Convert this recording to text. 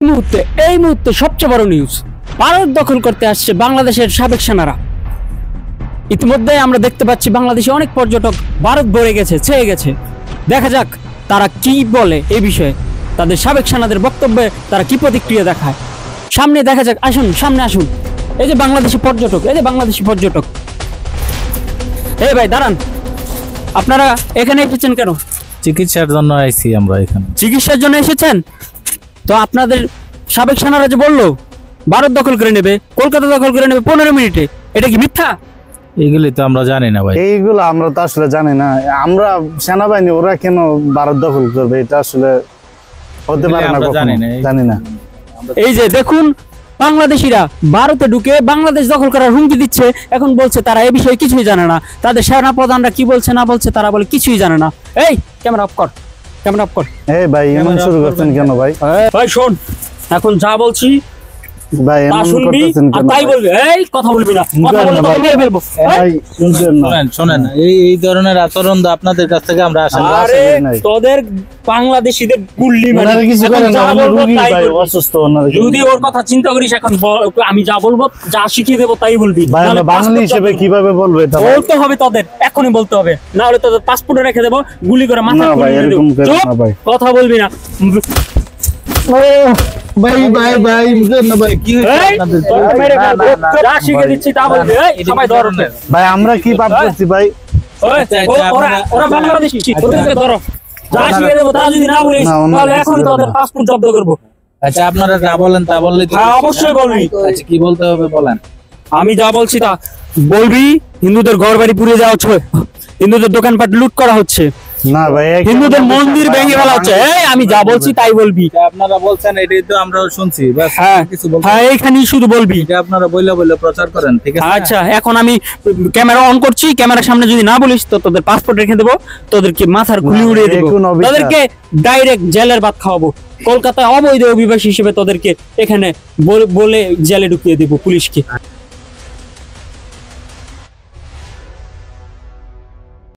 মুহূর্তে সবচেয়ে বড় নিউজ, ভারত দখল করতে আসছে বাংলাদেশের সাবেক সেনারা। ইতিমধ্যে আমরা দেখতে পাচ্ছি বাংলাদেশে অনেক পর্যটক ভারত ভরে গেছে, ছেয়ে গেছে। দেখা যাক তারা কি বলে এই বিষয়ে, তাদের সাবেক সেনাদের বক্তব্যে তারা কি প্রতিক্রিয়া দেখায়। সামনে দেখা যাক, আসুন সামনে আসুন। এই যে বাংলাদেশি পর্যটক, এই ভাই দাঁড়ান, আপনারা এখানে এসেছেন কেন? চিকিৎসার জন্য আইছি আমরা এখানে। চিকিৎসার জন্য এসেছেন? তো আপনাদের সাবেক সেনারা যে বললো ভারত দখল করে নেবে, কলকাতা দখল করে নেবে 15 মিনিটে, এটা কি মিথ্যা? এইগুলি তো আমরা জানি না ভাই, এইগুলো আমরা তো আসলে জানি না। আমরা সেনাবাহিনী ওরা কেন ভারত দখল করবে এটা আসলে হতে পারে না, জানি না। এই যে দেখুন, বাংলাদেশিরা ভারতে ঢুকে বাংলাদেশ দখল করার হুমকি দিচ্ছে। এখন বলছে তারা এই বিষয়ে কিছুই জানে না, তাদের সেনা প্রধানরা কি বলছে না বলছে তারা বলে কিছুই জানে না। এই ক্যামেরা অফ কর, ক্যামেরা অফ কর। এই ভাই এমন শুরু করছেন কেন ভাই? ভাই শোন, এখন যা বলছি ভাই এমন করতেছেন কেন? তাই বলবি, এই কথা বলবি না, কথা বললে তো মেরে ফেলবো। ভাই শুনেন, এই ধরনের আচরণ তো আপনাদের কাছ থেকে আমরা আশা করি। আরে তোদের বাংলাদেশিদের গুল্লি মারি, কিছু করেন না, আমরা রোগী ভাই, অসুস্থ। যদি ওর কথা চিন্তা করিস, এখন আমি যা বলবো, যা শিখিয়ে দেবো তাই বলবি। ভাই আমরা বাঙালি হিসেবে কিভাবে বলবো এটা? বলতে হবে তোদের, এখনই বলতে হবে, না হলে তোদের পাসপোর্টে রেখে দেবো, গুলি করে মাথা খুলে দেবো। কথা বলবি না। ভাই ভাই ভাই না ভাই, কি যা শিখে দিচ্ছি তা বলবি। সবাই ধরো ভাই, আমরা কি পাপ করছি ভাই? ওরা বাংলাদেশি, ওদেরকে ধরো। যা শিখে দেবো তা যদি না বলিস তাহলে এখনই তোদের পাসপোর্ট জব্দ করবো। আচ্ছা আপনারা যা বলেন তা বললে অবশ্যই বলবি। আচ্ছা কি বলতে হবে বলেন। আমি যা বলছি তা বলবি। হিন্দুদের ঘর বাড়ি পুড়িয়ে দেওয়া হচ্ছে, হিন্দুদের দোকানপাট লুট করা হচ্ছে, না ভাই হিন্দুদের মন্দির ভেঙে ফেলা হচ্ছে। আমি যা বলছি তাই বলবি। আপনারা বলছেন এটাই তো আমরাও শুনছি, বাস কিছু বলতে। হ্যাঁ এইখানেই শুধু বলবি, এটা আপনারা বইলা প্রচার করেন, ঠিক আছে? আচ্ছা এখন আমি ক্যামেরা অন করছি, ক্যামেরার সামনে যদি না বলিস তো তোদের পাসপোর্ট রেখে দেবো, তোদেরকে মাথার খুলি উড়িয়ে দেবো, তোদেরকে ডাইরেক্ট জেলের ভাত খাওয়াবো। কলকাতায় অবৈধ অভিবাসী হিসেবে তোদেরকে এখানে বলে জেলে ঢুকিয়ে দেবো পুলিশকে।